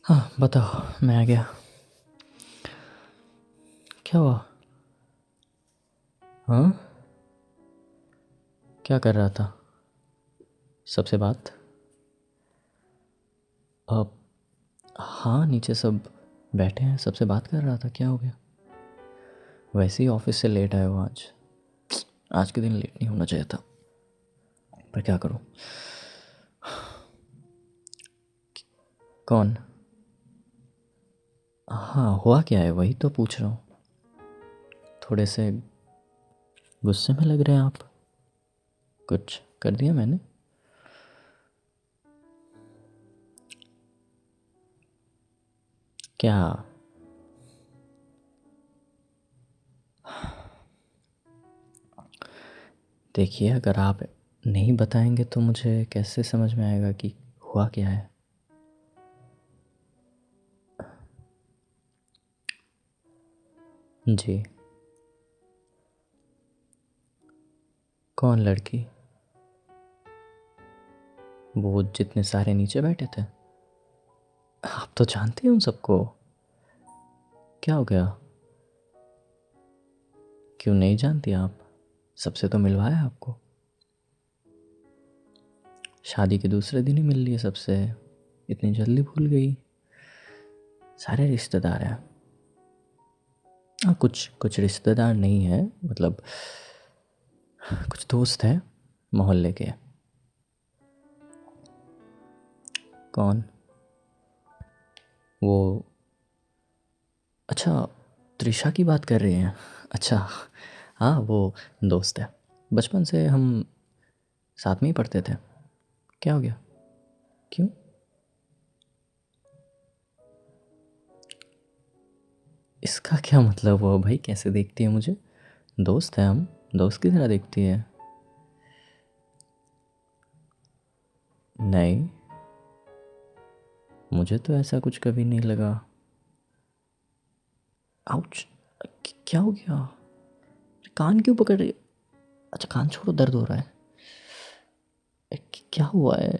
हाँ बताओ, मैं आ गया। क्या हुआ? हाँ, क्या कर रहा था? सबसे बात? अब हाँ, नीचे सब बैठे हैं, सबसे बात कर रहा था। क्या हो गया? वैसे ही ऑफिस से लेट आया हूँ आज। आज के दिन लेट नहीं होना चाहिए था, पर क्या करूँ। कौन? हाँ, हुआ क्या है वही तो पूछ रहा हूँ। थोड़े से गुस्से में लग रहे हैं आप। कुछ कर दिया मैंने? क्या? देखिए, अगर आप नहीं बताएंगे तो मुझे कैसे समझ में आएगा कि हुआ क्या है। जी। कौन लड़की? वो जितने सारे नीचे बैठे थे? आप तो जानते हैं उन सबको। क्या हो गया? क्यों नहीं जानती आप? सबसे तो मिलवाया आपको। शादी के दूसरे दिन ही मिल लिए सबसे। इतनी जल्दी भूल गई? सारे रिश्तेदार हैं। हाँ, कुछ कुछ रिश्तेदार नहीं है, मतलब कुछ दोस्त हैं मोहल्ले के। कौन? वो? अच्छा, त्रिशा की बात कर रही हैं। अच्छा, हाँ वो दोस्त है। बचपन से हम साथ में ही पढ़ते थे। क्या हो गया? क्यों? इसका क्या मतलब हुआ भाई? कैसे देखती है मुझे? दोस्त है हम, दोस्त की तरह देखती है। नहीं, मुझे तो ऐसा कुछ कभी नहीं लगा। आउच! क्या हो गया? कान क्यों पकड़ रही? अच्छा, कान छोड़ो, दर्द हो रहा है। क्या हुआ है?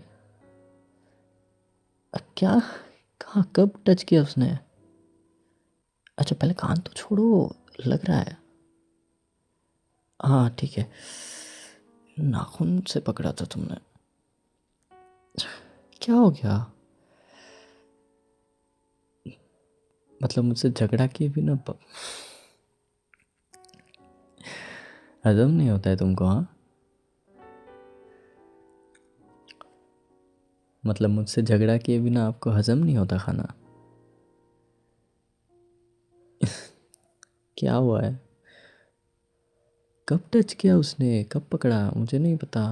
क्या? कहाँ, कब टच किया उसने? अच्छा, पहले कान तो छोड़ो, लग रहा है। हाँ ठीक है। नाखून से पकड़ा था तुमने? क्या हो गया? मतलब मुझसे झगड़ा किए बिना हजम नहीं होता है तुमको? हाँ, मतलब मुझसे झगड़ा किए बिना आपको हजम नहीं होता खाना? क्या हुआ है? कब टच किया उसने, कब पकड़ा? मुझे नहीं पता।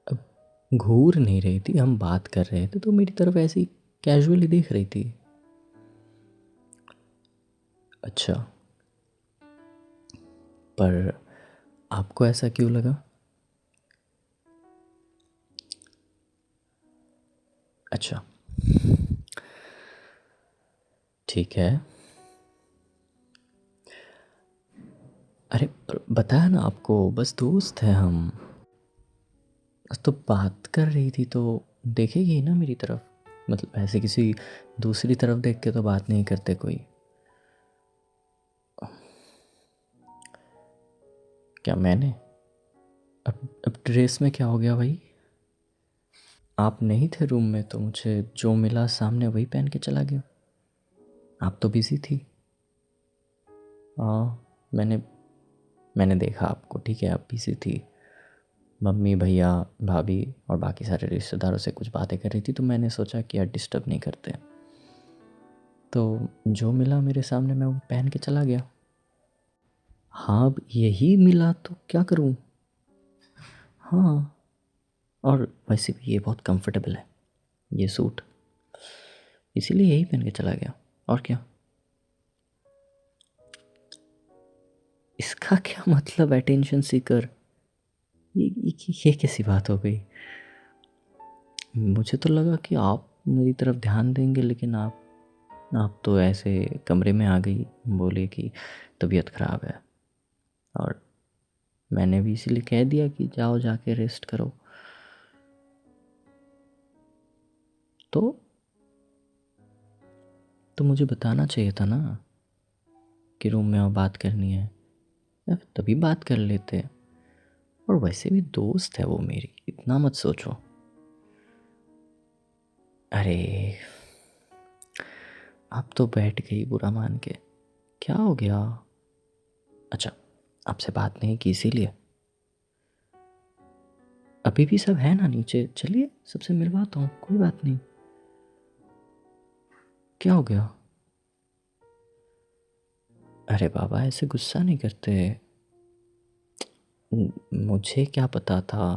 अब घूर नहीं रही थी, हम बात कर रहे थे तो मेरी तरफ ऐसे ही कैजुअली देख रही थी। अच्छा, पर आपको ऐसा क्यों लगा? अच्छा, ठीक है। अरे बताया ना आपको, बस दोस्त हैं हम। तो बात कर रही थी तो देखेगी ही ना मेरी तरफ। मतलब ऐसे किसी दूसरी तरफ देख के तो बात नहीं करते कोई। क्या मैंने? अब ड्रेस में क्या हो गया भाई? आप नहीं थे रूम में तो मुझे जो मिला सामने वही पहन के चला गया। आप तो बिजी थी। हाँ, मैंने मैंने देखा आपको, ठीक है, आप बिजी थी। मम्मी, भैया, भाभी और बाकी सारे रिश्तेदारों से कुछ बातें कर रही थी तो मैंने सोचा कि यार डिस्टर्ब नहीं करते। तो जो मिला मेरे सामने मैं वो पहन के चला गया। हाँ, अब यही मिला तो क्या करूँ। हाँ, और वैसे भी ये बहुत कंफर्टेबल है, ये सूट, इसीलिए यही पहन के चला गया। और क्या? इसका क्या मतलब अटेंशन सीकर? ये कैसी बात हो गई? मुझे तो लगा कि आप मेरी तरफ ध्यान देंगे, लेकिन आप तो ऐसे कमरे में आ गई, बोले कि तबीयत ख़राब है। और मैंने भी इसीलिए कह दिया कि जाओ जाके रेस्ट करो। तो मुझे बताना चाहिए था ना कि रूम में और बात करनी है, या फिर तभी बात कर लेते। और वैसे भी दोस्त है वो मेरी, इतना मत सोचो। अरे आप तो बैठ गई बुरा मान के, क्या हो गया? अच्छा, आपसे बात नहीं की इसीलिए? अभी भी सब है ना नीचे, चलिए सबसे मिलवाता हूँ, कोई बात नहीं। क्या हो गया? अरे बाबा ऐसे गुस्सा नहीं करते। मुझे क्या पता था?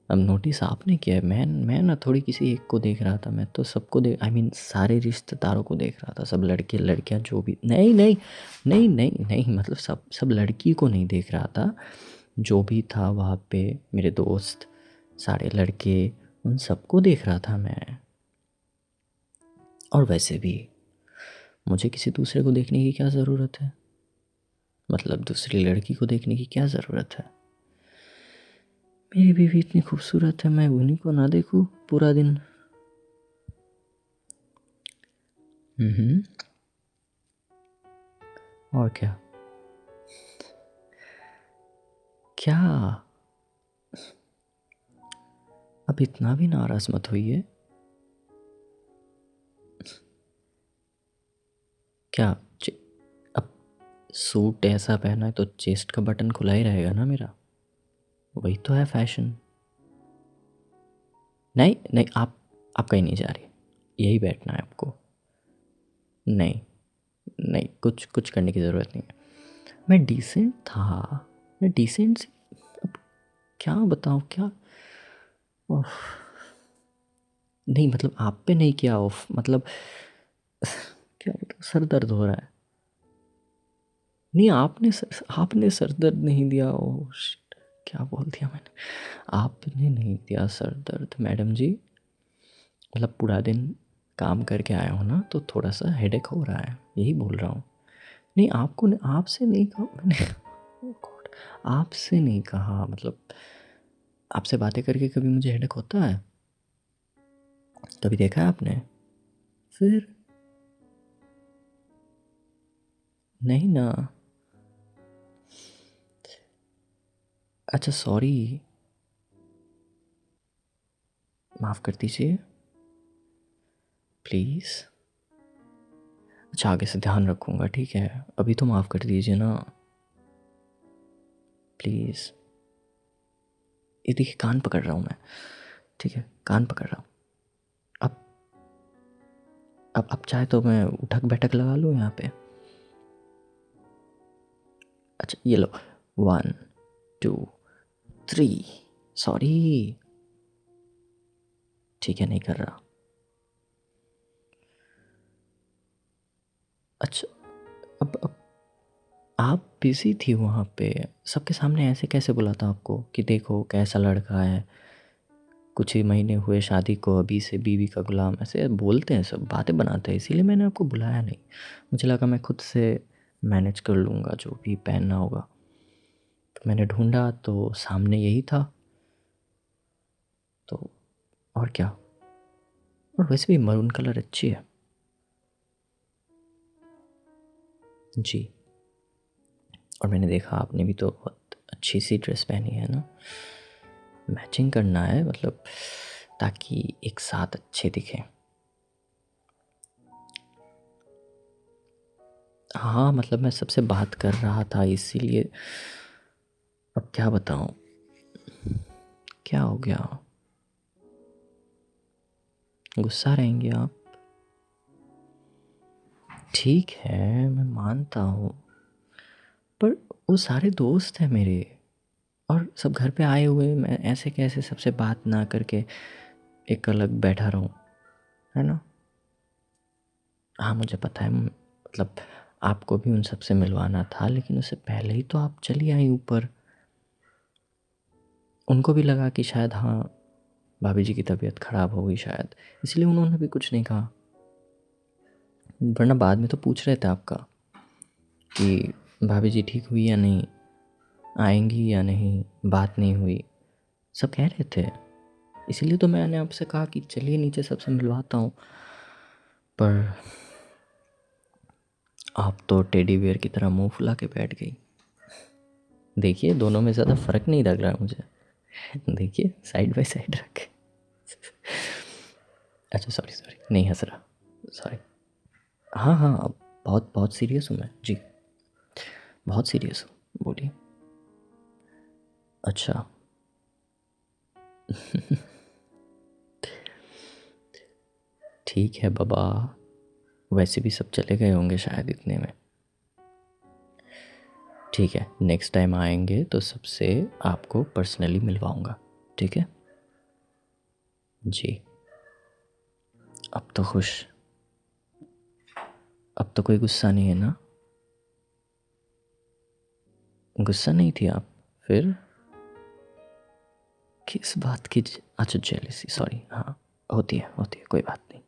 अब नोटिस आपने किया है, मैं ना थोड़ी किसी एक को देख रहा था, मैं तो सबको देख, आई मीन सारे रिश्तेदारों को देख रहा था, सब लड़के लड़कियां जो भी, नहीं नहीं नहीं नहीं नहीं, मतलब सब लड़की को नहीं देख रहा था, जो भी था वहाँ पे मेरे दोस्त सारे लड़के, उन सबको देख रहा था मैं। और वैसे भी मुझे किसी दूसरे को देखने की क्या ज़रूरत है? मतलब दूसरी लड़की को देखने की क्या ज़रूरत है? मेरी बीवी इतनी खूबसूरत है, मैं उन्हीं को ना देखूं पूरा दिन? हम्म। और क्या? क्या? अब इतना भी नाराज मत होइए। क्या अब सूट ऐसा पहना है तो चेस्ट का बटन खुला ही रहेगा ना मेरा, वही तो है फैशन। नहीं नहीं, आप कहीं नहीं जा रही, यही बैठना है आपको। नहीं नहीं, कुछ कुछ करने की ज़रूरत नहीं है। मैं डिसेंट था, मैं डिसेंट से, अब क्या बताऊँ क्या? ओह, नहीं मतलब आप पे नहीं किया ऑफ, मतलब क्या बताऊँ, सर दर्द हो रहा है। नहीं आपने सर दर्द नहीं दिया, ओह शिट, क्या बोल दिया मैंने? आपने नहीं दिया सर दर्द मैडम जी, मतलब पूरा दिन काम करके आया हूँ ना, तो थोड़ा सा हेडेक हो रहा है, यही बोल रहा हूँ। नहीं आपको आपसे नहीं कहा मैंने। Oh God, आपसे नहीं कहा, मतलब आपसे बातें करके कभी मुझे हेडेक होता है? कभी देखा है आपने? फिर नहीं ना। अच्छा सॉरी, माफ़ कर दीजिए प्लीज़। अच्छा आगे से ध्यान रखूँगा, ठीक है? अभी तो माफ़ कर दीजिए ना प्लीज़। ये देखिए कान पकड़ रहा हूँ मैं, ठीक है, कान पकड़ रहा हूँ। अब अब चाहे तो मैं उठक बैठक लगा लूँ यहाँ पे। अच्छा ये लो, 1 2 3। सॉरी, ठीक है नहीं कर रहा। अच्छा अब आप बिज़ी थी वहाँ पे, सबके सामने ऐसे कैसे बुलाता आपको कि देखो कैसा लड़का है, कुछ ही महीने हुए शादी को, अभी से बीवी का गुलाम, ऐसे बोलते हैं सब, बातें बनाते हैं, इसीलिए मैंने आपको बुलाया नहीं। मुझे लगा मैं खुद से मैनेज कर लूँगा जो भी पहनना होगा। तो मैंने ढूंढा तो सामने यही था, तो और क्या। और वैसे भी मरून कलर अच्छी है जी। और मैंने देखा आपने भी तो बहुत अच्छी सी ड्रेस पहनी है ना, मैचिंग करना है मतलब, ताकि एक साथ अच्छे दिखें। हाँ मतलब मैं सबसे बात कर रहा था इसीलिए। अब क्या बताऊँ, क्या हो गया? गुस्सा रहेंगे आप? ठीक है मैं मानता हूँ, पर वो सारे दोस्त हैं मेरे, और सब घर पे आए हुए, मैं ऐसे कैसे सबसे बात ना करके एक अलग बैठा रहूँ, है ना? हाँ मुझे पता है, मतलब आपको भी उन सबसे मिलवाना था, लेकिन उससे पहले ही तो आप चली आई ऊपर। उनको भी लगा कि शायद हाँ भाभी जी की तबीयत ख़राब हो गई शायद, इसलिए उन्होंने भी कुछ नहीं कहा। वरना बाद में तो पूछ रहे थे आपका कि भाभी जी ठीक हुई या नहीं, आएंगी या नहीं, बात नहीं हुई, सब कह रहे थे। इसीलिए तो मैंने आपसे कहा कि चलिए नीचे सबसे मिलवाता हूँ, पर आप तो टेडी बियर की तरह मुंह फुला के बैठ गई। देखिए दोनों में ज़्यादा फ़र्क नहीं लग रहा मुझे। देखिए साइड बाय साइड रख के। अच्छा सॉरी सॉरी, नहीं हंस रहा, सॉरी। हाँ हाँ, अब बहुत बहुत सीरियस हूँ मैं जी, बहुत सीरियस हूँ, बोलिए। अच्छा। ठीक है बाबा, वैसे भी सब चले गए होंगे शायद इतने में। ठीक है, नेक्स्ट टाइम आएंगे तो सबसे आपको पर्सनली मिलवाऊंगा, ठीक है जी। अब तो खुश, अब तो कोई गुस्सा नहीं है ना? गुस्सा नहीं थी आप फिर? किस बात की अच्छा जेलसी, सॉरी। हाँ होती है, कोई बात नहीं,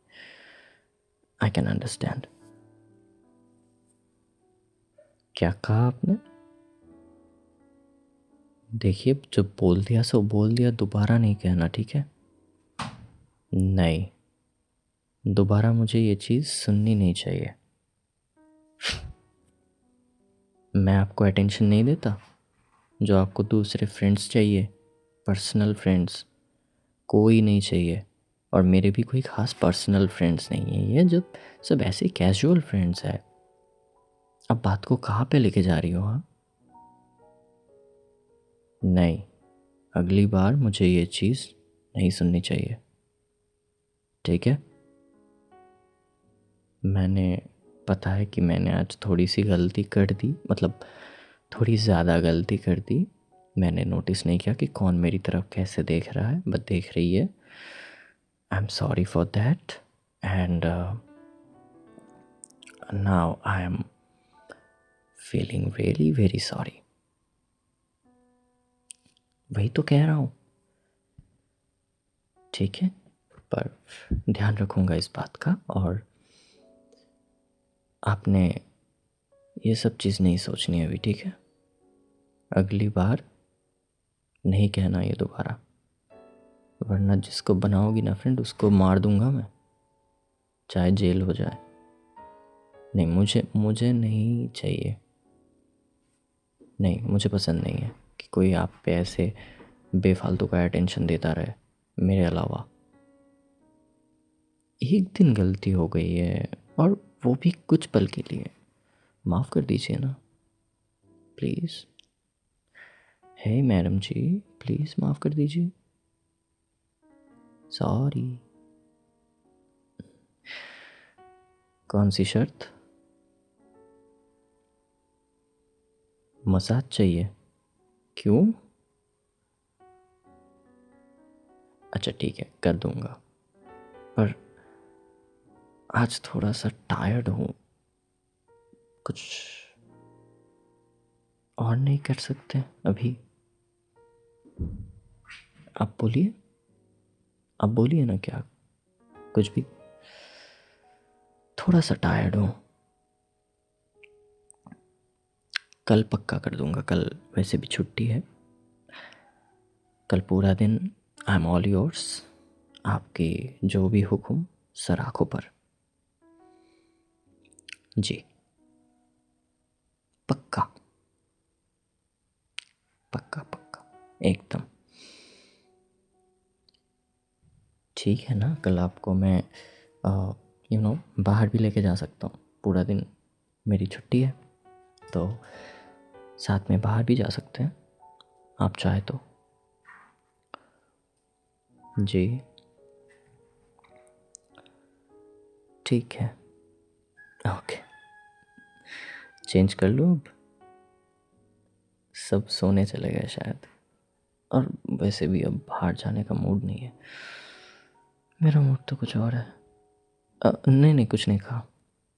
आई कैन अंडरस्टैंड। क्या कहा आपने? देखिए जो बोल दिया सो बोल दिया, दोबारा नहीं कहना, ठीक है? नहीं, दोबारा मुझे ये चीज़ सुननी नहीं चाहिए। मैं आपको अटेंशन नहीं देता जो आपको दूसरे फ्रेंड्स चाहिए, पर्सनल फ्रेंड्स कोई नहीं चाहिए। और मेरे भी कोई ख़ास पर्सनल फ्रेंड्स नहीं है, ये जब सब ऐसे कैजुअल फ्रेंड्स है। अब बात को कहाँ पे लेके जा रही हो? हाँ नहीं, अगली बार मुझे ये चीज़ नहीं सुननी चाहिए, ठीक है? मैंने, पता है कि मैंने आज थोड़ी सी गलती कर दी, मतलब थोड़ी ज़्यादा गलती कर दी। मैंने नोटिस नहीं किया कि कौन मेरी तरफ कैसे देख रहा है, बट देख रही है। I am sorry for that and now I am feeling really very sorry. वही तो कह रहा हूँ, ठीक है? पर ध्यान रखूँगा इस बात का। और आपने ये सब चीज़ नहीं सोचनी है अभी, ठीक है? अगली बार नहीं कहना ये दोबारा, वरना जिसको बनाओगी ना फ्रेंड उसको मार दूंगा मैं, चाहे जेल हो जाए। नहीं, मुझे नहीं चाहिए, नहीं मुझे पसंद नहीं है कि कोई आप पे ऐसे बेफालतू का अटेंशन देता रहे मेरे अलावा। एक दिन गलती हो गई है और वो भी कुछ पल के लिए, माफ़ कर दीजिए ना please. Hey madam ji, please माफ़ कर दीजिए, सॉरी। कौन सी शर्त? मसाज चाहिए? क्यों? अच्छा ठीक है, कर दूंगा, पर आज थोड़ा सा टायर्ड हूँ। कुछ और नहीं कर सकते अभी? आप बोलिए, आप बोलिए ना, क्या कुछ भी। थोड़ा सा टायर्ड हूँ, कल पक्का कर दूंगा। कल वैसे भी छुट्टी है, कल पूरा दिन आई एम ऑल योर्स। आपकी जो भी हुक्म सर आँखों पर। जी पक्का, पक्का पक्का एकदम। ठीक है ना, कल आपको मैं बाहर भी लेके जा सकता हूँ। पूरा दिन मेरी छुट्टी है, तो साथ में बाहर भी जा सकते हैं आप चाहे तो। जी ठीक है, ओके। चेंज कर लूँ अब? सब सोने चले गए शायद, और वैसे भी अब बाहर जाने का मूड नहीं है। मेरा मूड तो कुछ और है। नहीं नहीं, कुछ नहीं कहा,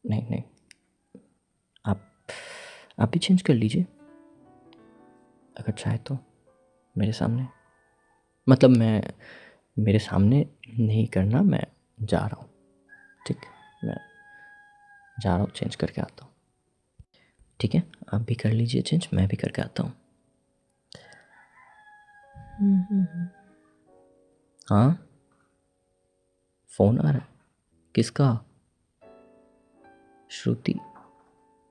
नहीं नहीं। आप आप भी चेंज कर लीजिए अगर चाहे तो, मेरे सामने। मतलब मैं, मेरे सामने नहीं करना, मैं जा रहा हूँ, ठीक? मैं जा रहा हूँ, चेंज करके आता हूँ। ठीक है, आप भी कर लीजिए चेंज, मैं भी करके आता हूँ। हाँ, फ़ोन आ रहा है, किसका? श्रुति?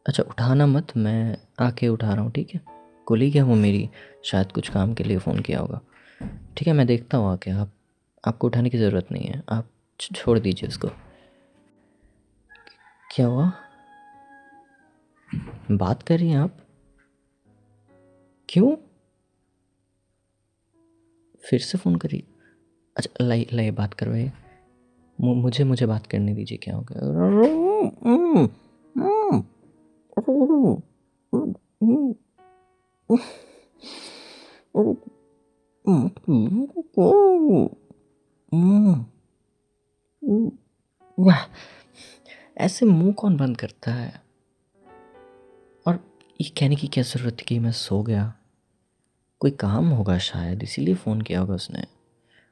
अच्छा उठाना मत, मैं आके उठा रहा हूँ, ठीक है। कोलीग है वो मेरी, शायद कुछ काम के लिए फ़ोन किया होगा। ठीक है मैं देखता हूँ आके, आपको उठाने की ज़रूरत नहीं है, आप छोड़ दीजिए उसको। क्या हुआ? बात कर रही हैं आप? क्यों? फिर से फ़ोन करी? अच्छा लाइए लाइए बात करवाइए। मुझे बात करने दीजिए, क्या हो गया? वाह! ऐसे मुँह कौन बंद करता है? और ये कहने की क्या ज़रूरत थी कि मैं सो गया? कोई काम होगा शायद, इसीलिए फ़ोन किया होगा उसने।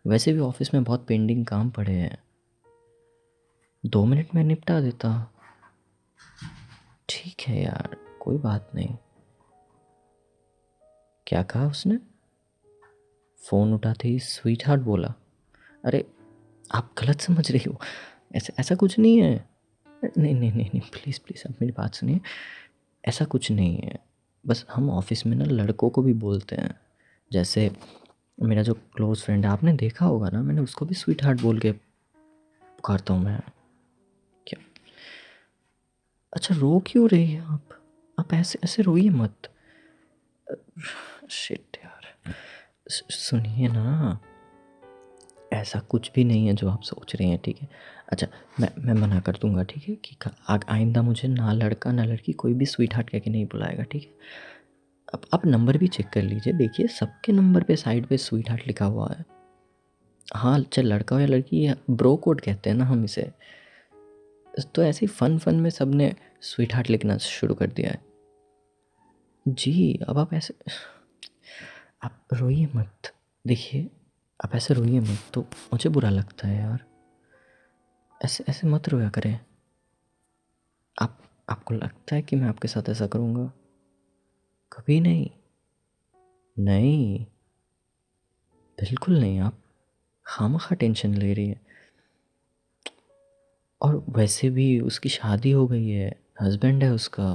वैसे भी ऑफ़िस में बहुत पेंडिंग काम पड़े हैं। 2 मिनट में निपटा देता। ठीक है यार, कोई बात नहीं। क्या कहा उसने? फ़ोन उठाते ही स्वीटहार्ट बोला? अरे! आप गलत समझ रही हो। ऐसा ऐसा कुछ नहीं है। नहीं, प्लीज़ प्लीज़ आप मेरी बात सुनिए। ऐसा कुछ नहीं है। बस हम ऑफ़िस में ना लड़कों को भी बोलते हैं। जैसे मेरा जो क्लोज़ फ्रेंड है, आपने देखा होगा ना, मैंने उसको भी स्वीटहार्ट बोल के पुकारता हूँ मैं। क्या? अच्छा रो क्यों रही हैं आप? आप ऐसे ऐसे रोइए मत। शिट यार। सुनिए ना, ऐसा कुछ भी नहीं है जो आप सोच रही हैं, ठीक है? अच्छा मैं मना कर दूँगा, ठीक है? कि आइंदा मुझे ना लड़का ना लड़की कोई भी स्वीटहार्ट कह के नहीं बुलाएगा, ठीक है? अब आप नंबर भी चेक कर लीजिए, देखिए सबके नंबर पे साइड पे स्वीटहार्ट लिखा हुआ है। हाँ, चाहे लड़का हो या लड़की, या ब्रो कोड कहते हैं ना हम इसे। तो ऐसे ही फ़न में सबने स्वीटहार्ट लिखना शुरू कर दिया है। जी, अब आप ऐसे आप रोइए मत। देखिए, आप ऐसे रोइए मत तो मुझे बुरा लगता है यार। ऐसे ऐसे मत रोया करें। आप आपको लगता है कि मैं आपके साथ ऐसा करूँगा? कभी नहीं। नहीं, बिल्कुल नहीं। आप खामख़ा टेंशन ले रही हैं। और वैसे भी उसकी शादी हो गई है, हस्बैंड है उसका।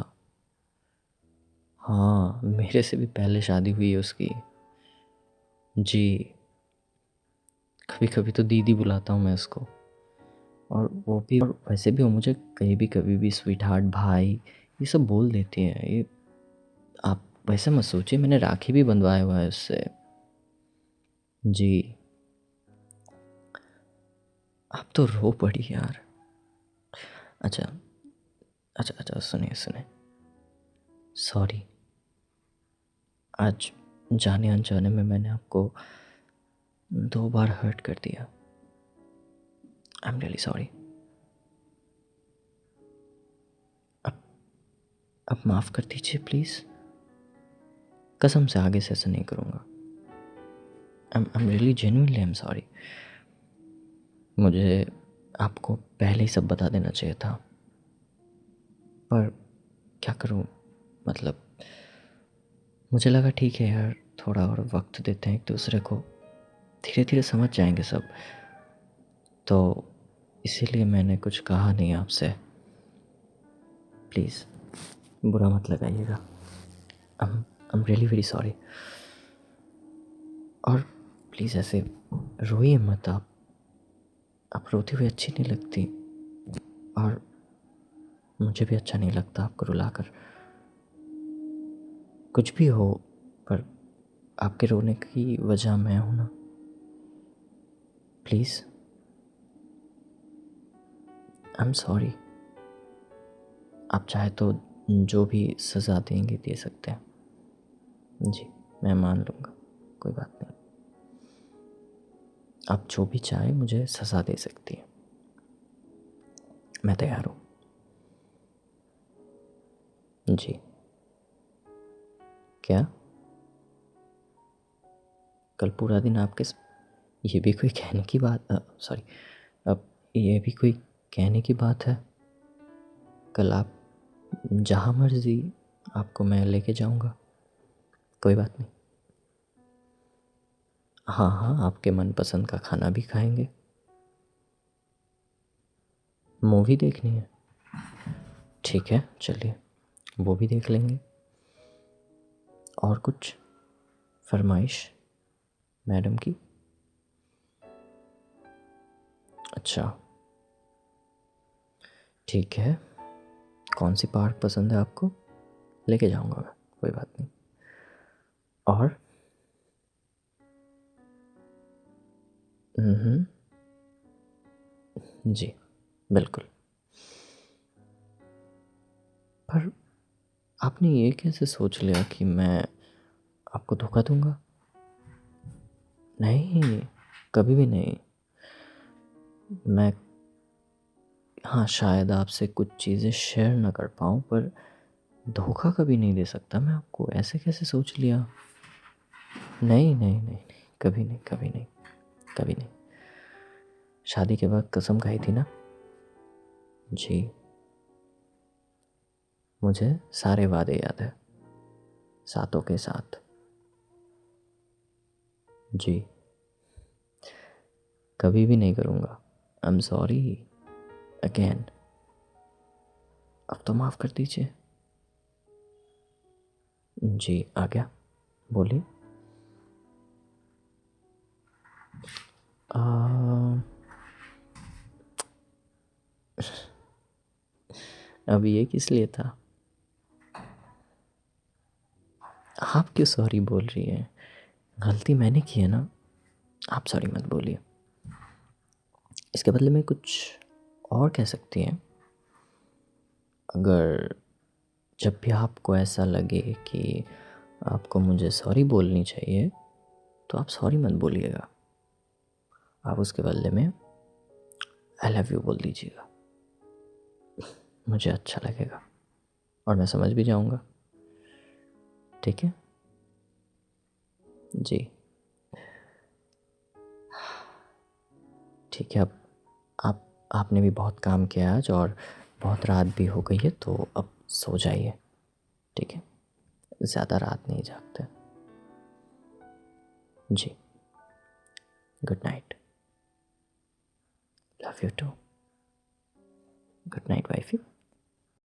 हाँ, मेरे से भी पहले शादी हुई है उसकी। जी, कभी-कभी तो दीदी बुलाता हूँ मैं उसको। और वो भी, और वैसे भी वो मुझे कहीं भी कभी भी स्वीटहार्ट, भाई, ये सब बोल देती है। ये आप वैसे मत सोचिए, मैंने राखी भी बंधवाया हुआ है उससे। जी, आप तो रो पड़ी यार। अच्छा, अच्छा सुनिए, सॉरी। आज जाने-अनजाने में मैंने आपको 2 बार हर्ट कर दिया। I am really sorry. अब अब माफ़ कर दीजिए प्लीज़। कसम से आगे से ऐसा नहीं करूँगा। I am really genuinely I am sorry. मुझे आपको पहले ही सब बता देना चाहिए था। पर क्या करूँ, मतलब मुझे लगा ठीक है यार, थोड़ा और वक़्त देते हैं एक-दूसरे को, धीरे-धीरे समझ जाएँगे सब। तो इसीलिए मैंने कुछ कहा नहीं आपसे। प्लीज़ बुरा मत लगाइएगा। I am really very sorry. और प्लीज़ ऐसे रोइए मत आप। आप रोती हुई अच्छी नहीं लगती, और मुझे भी अच्छा नहीं लगता आपको रुलाकर। कुछ भी हो, पर आपके रोने की वजह मैं हूँ ना। Please, I am sorry. आप चाहे तो जो भी सज़ा देंगे दे सकते हैं। जी, मैं मान लूँगा, कोई बात नहीं। आप जो भी चाहें मुझे सज़ा दे सकती हैं, मैं तैयार हूँ। जी। क्या? कल पूरा दिन आपके ये भी कोई कहने की बात, सॉरी, अब ये भी कोई कहने की बात है? कल आप जहाँ मर्ज़ी, आपको मैं लेके जाऊँगा, कोई बात नहीं। हाँ, आपके मनपसंद का खाना भी खाएँगे। मूवी देखनी है? ठीक है, चलिए, वो भी देख लेंगे। और कुछ फरमाइश मैडम की? अच्छा, ठीक है। कौन सी पार्क पसंद है आपको? लेके जाऊंगा मैं, कोई बात नहीं। और जी बिल्कुल। पर आपने ये कैसे सोच लिया कि मैं आपको धोखा दूंगा? नहीं, कभी भी नहीं। मैं, हाँ, शायद आपसे कुछ चीज़ें शेयर ना कर पाऊँ, पर धोखा कभी नहीं दे सकता मैं आपको। ऐसे कैसे सोच लिया? नहीं नहीं नहीं नहीं, कभी नहीं, कभी नहीं, कभी नहीं। शादी के वक्त कसम खाई थी ना। जी, मुझे सारे वादे याद है, सातों के साथ। जी, कभी भी नहीं करूँगा। I am sorry again. अब तो माफ़ कर दीजिए। जी, आ गया, बोलिए। अब ये किस लिए था? आप क्यों सॉरी बोल रही हैं? गलती मैंने की है ना, आप सॉरी मत बोलिए। इसके बदले में कुछ और कह सकती हैं। अगर जब भी आपको ऐसा लगे कि आपको मुझे सॉरी बोलनी चाहिए, तो आप सॉरी मत बोलिएगा। आप उसके बदले में आई लव यू बोल दीजिएगा। मुझे अच्छा लगेगा और मैं समझ भी जाऊंगा। ठीक है? जी, ठीक है। अब आप आपने भी बहुत काम किया आज और बहुत रात भी हो गई है, तो अब सो जाइए। ठीक है? ज़्यादा रात नहीं जागते। जी, good night. Love you too. Good night wifey.